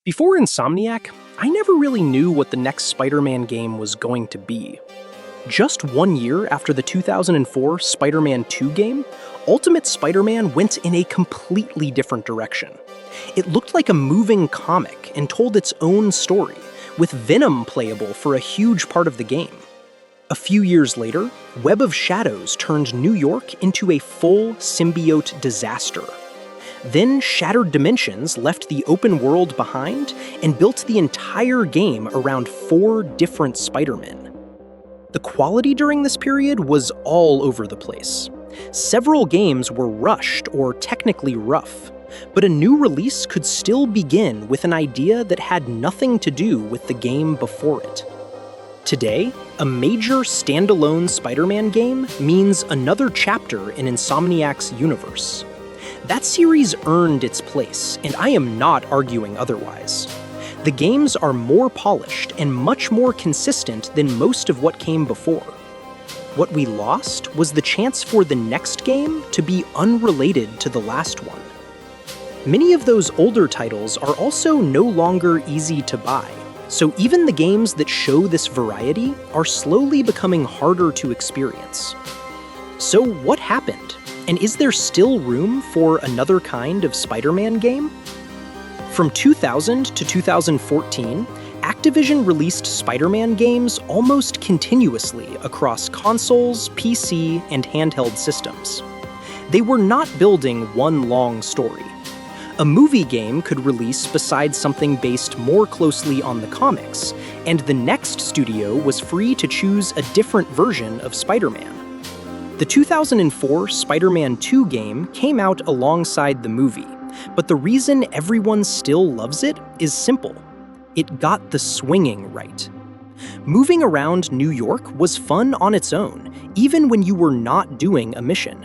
Before Insomniac, I never really knew what the next Spider-Man game was going to be. Just 1 year after the 2004 Spider-Man 2 game, Ultimate Spider-Man went in a completely different direction. It looked like a moving comic and told its own story, with Venom playable for a huge part of the game. A few years later, Web of Shadows turned New York into a full symbiote disaster. Then Shattered Dimensions left the open world behind and built the entire game around 4 different Spider-Men. The quality during this period was all over the place. Several games were rushed or technically rough, but a new release could still begin with an idea that had nothing to do with the game before it. Today, a major standalone Spider-Man game means another chapter in Insomniac's universe. That series earned its place, and I am not arguing otherwise. The games are more polished and much more consistent than most of what came before. What we lost was the chance for the next game to be unrelated to the last one. Many of those older titles are also no longer easy to buy, so even the games that show this variety are slowly becoming harder to experience. So what happened? And is there still room for another kind of Spider-Man game? From 2000 to 2014, Activision released Spider-Man games almost continuously across consoles, PC, and handheld systems. They were not building one long story. A movie game could release beside something based more closely on the comics, and the next studio was free to choose a different version of Spider-Man. The 2004 Spider-Man 2 game came out alongside the movie, but the reason everyone still loves it is simple. It got the swinging right. Moving around New York was fun on its own, even when you were not doing a mission.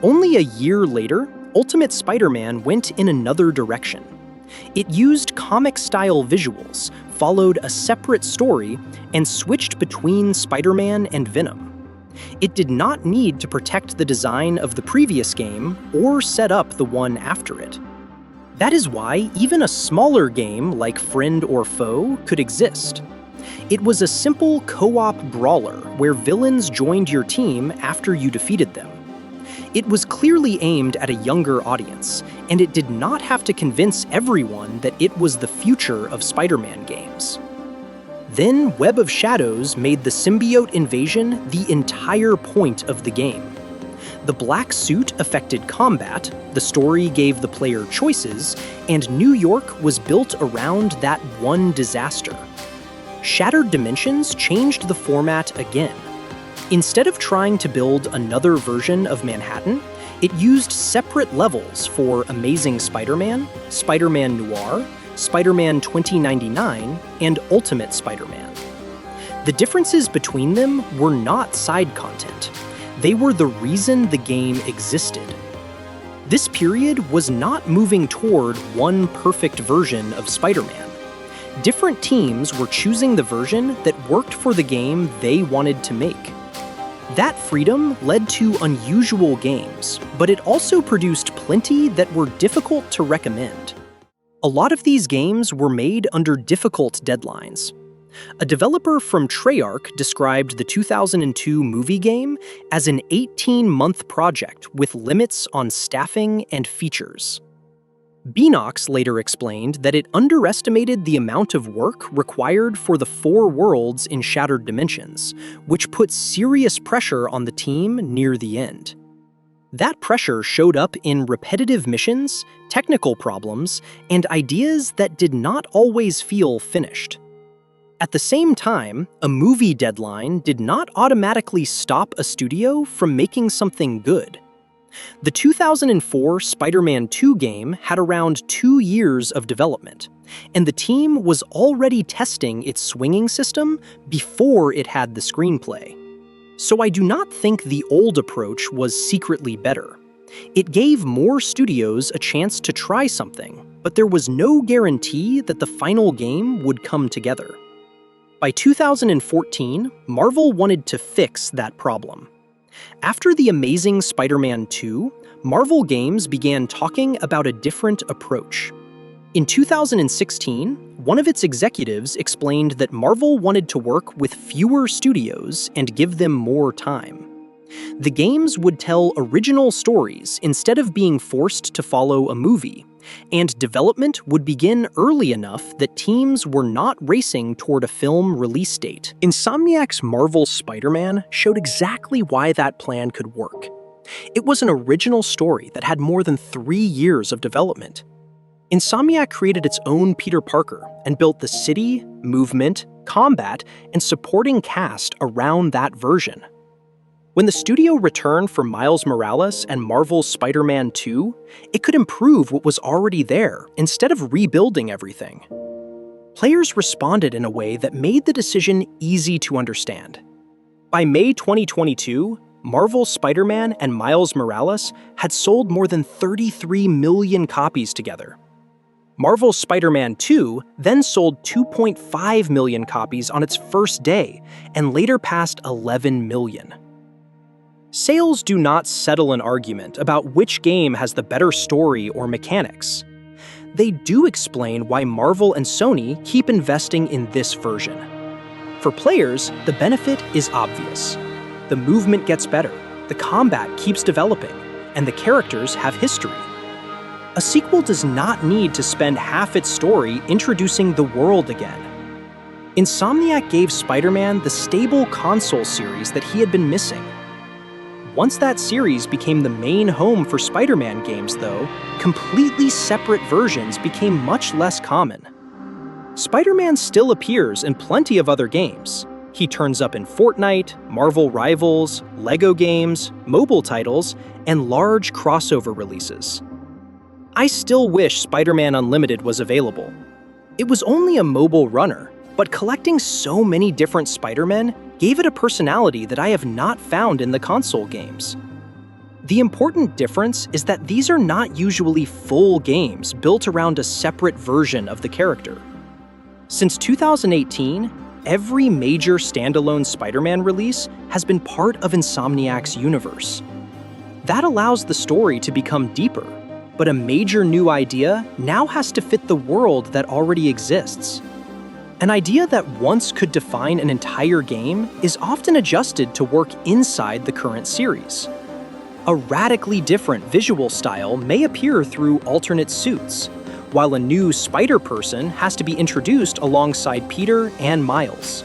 Only a year later, Ultimate Spider-Man went in another direction. It used comic-style visuals, followed a separate story, and switched between Spider-Man and Venom. It did not need to protect the design of the previous game or set up the one after it. That is why even a smaller game like Friend or Foe could exist. It was a simple co-op brawler where villains joined your team after you defeated them. It was clearly aimed at a younger audience, and it did not have to convince everyone that it was the future of Spider-Man games. Then Web of Shadows made the symbiote invasion the entire point of the game. The black suit affected combat, the story gave the player choices, and New York was built around that one disaster. Shattered Dimensions changed the format again. Instead of trying to build another version of Manhattan, it used separate levels for Amazing Spider-Man, Spider-Man Noir, Spider-Man 2099, and Ultimate Spider-Man. The differences between them were not side content. They were the reason the game existed. This period was not moving toward one perfect version of Spider-Man. Different teams were choosing the version that worked for the game they wanted to make. That freedom led to unusual games, but it also produced plenty that were difficult to recommend. A lot of these games were made under difficult deadlines. A developer from Treyarch described the 2002 movie game as an 18-month project with limits on staffing and features. Beanox later explained that it underestimated the amount of work required for the 4 worlds in Shattered Dimensions, which put serious pressure on the team near the end. That pressure showed up in repetitive missions, technical problems, and ideas that did not always feel finished. At the same time, a movie deadline did not automatically stop a studio from making something good. The 2004 Spider-Man 2 game had around 2 years of development, and the team was already testing its swinging system before it had the screenplay. So I do not think the old approach was secretly better. It gave more studios a chance to try something, but there was no guarantee that the final game would come together. By 2014, Marvel wanted to fix that problem. After The Amazing Spider-Man 2, Marvel Games began talking about a different approach. In 2016, one of its executives explained that Marvel wanted to work with fewer studios and give them more time. The games would tell original stories instead of being forced to follow a movie, and development would begin early enough that teams were not racing toward a film release date. Insomniac's Marvel Spider-Man showed exactly why that plan could work. It was an original story that had more than 3 years of development. Insomniac created its own Peter Parker and built the city, movement, combat, and supporting cast around that version. When the studio returned for Miles Morales and Marvel's Spider-Man 2, it could improve what was already there instead of rebuilding everything. Players responded in a way that made the decision easy to understand. By May 2022, Marvel's Spider-Man and Miles Morales had sold more than 33 million copies together. Marvel's Spider-Man 2 then sold 2.5 million copies on its first day and later passed 11 million. Sales do not settle an argument about which game has the better story or mechanics. They do explain why Marvel and Sony keep investing in this version. For players, the benefit is obvious. The movement gets better, the combat keeps developing, and the characters have history. A sequel does not need to spend half its story introducing the world again. Insomniac gave Spider-Man the stable console series that he had been missing. Once that series became the main home for Spider-Man games, though, completely separate versions became much less common. Spider-Man still appears in plenty of other games. He turns up in Fortnite, Marvel Rivals, LEGO games, mobile titles, and large crossover releases. I still wish Spider-Man Unlimited was available. It was only a mobile runner, but collecting so many different Spider-Men gave it a personality that I have not found in the console games. The important difference is that these are not usually full games built around a separate version of the character. Since 2018, every major standalone Spider-Man release has been part of Insomniac's universe. That allows the story to become deeper, but a major new idea now has to fit the world that already exists. An idea that once could define an entire game is often adjusted to work inside the current series. A radically different visual style may appear through alternate suits, while a new Spider-Person has to be introduced alongside Peter and Miles.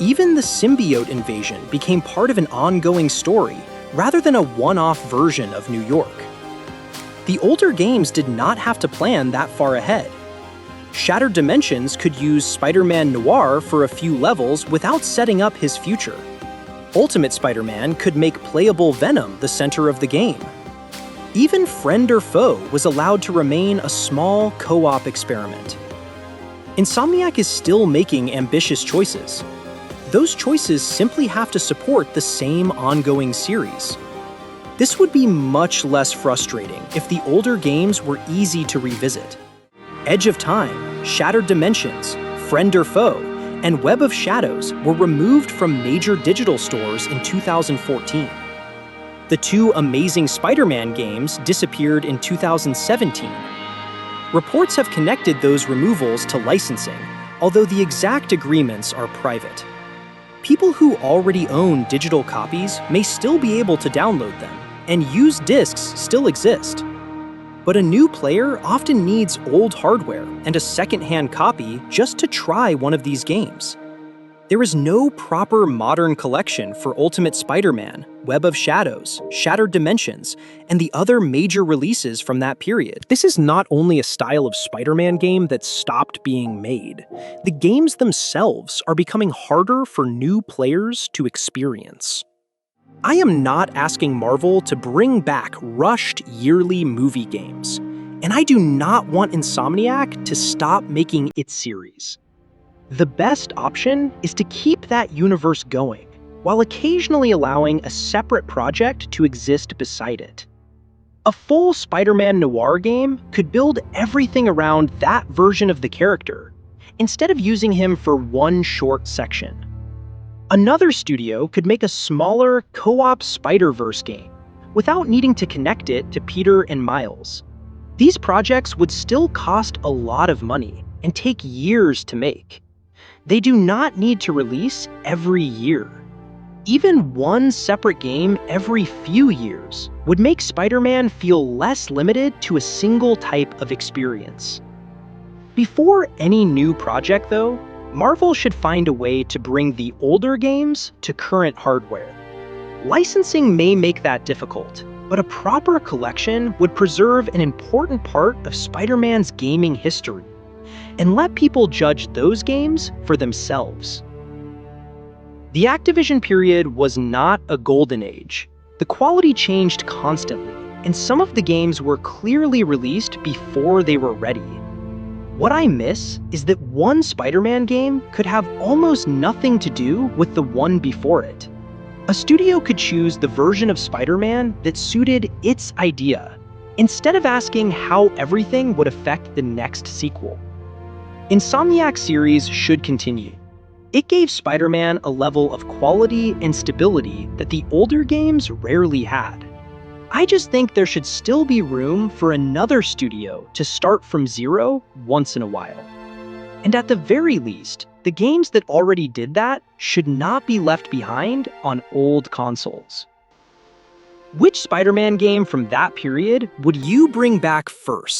Even the symbiote invasion became part of an ongoing story rather than a one-off version of New York. The older games did not have to plan that far ahead. Shattered Dimensions could use Spider-Man Noir for a few levels without setting up his future. Ultimate Spider-Man could make playable Venom the center of the game. Even Friend or Foe was allowed to remain a small co-op experiment. Insomniac is still making ambitious choices. Those choices simply have to support the same ongoing series. This would be much less frustrating if the older games were easy to revisit. Edge of Time, Shattered Dimensions, Friend or Foe, and Web of Shadows were removed from major digital stores in 2014. The 2 Amazing Spider-Man games disappeared in 2017. Reports have connected those removals to licensing, although the exact agreements are private. People who already own digital copies may still be able to download them, and used discs still exist. But a new player often needs old hardware and a second-hand copy just to try one of these games. There is no proper modern collection for Ultimate Spider-Man, Web of Shadows, Shattered Dimensions, and the other major releases from that period. This is not only a style of Spider-Man game that stopped being made. The games themselves are becoming harder for new players to experience. I am not asking Marvel to bring back rushed yearly movie games, and I do not want Insomniac to stop making its series. The best option is to keep that universe going, while occasionally allowing a separate project to exist beside it. A full Spider-Man Noir game could build everything around that version of the character, instead of using him for one short section. Another studio could make a smaller co-op Spider-Verse game, without needing to connect it to Peter and Miles. These projects would still cost a lot of money and take years to make. They do not need to release every year. Even one separate game every few years would make Spider-Man feel less limited to a single type of experience. Before any new project, though, Marvel should find a way to bring the older games to current hardware. Licensing may make that difficult, but a proper collection would preserve an important part of Spider-Man's gaming history and let people judge those games for themselves. The Activision period was not a golden age. The quality changed constantly, and some of the games were clearly released before they were ready. What I miss is that one Spider-Man game could have almost nothing to do with the one before it. A studio could choose the version of Spider-Man that suited its idea, instead of asking how everything would affect the next sequel. Insomniac series should continue. It gave Spider-Man a level of quality and stability that the older games rarely had. I just think there should still be room for another studio to start from zero once in a while. And at the very least, the games that already did that should not be left behind on old consoles. Which Spider-Man game from that period would you bring back first?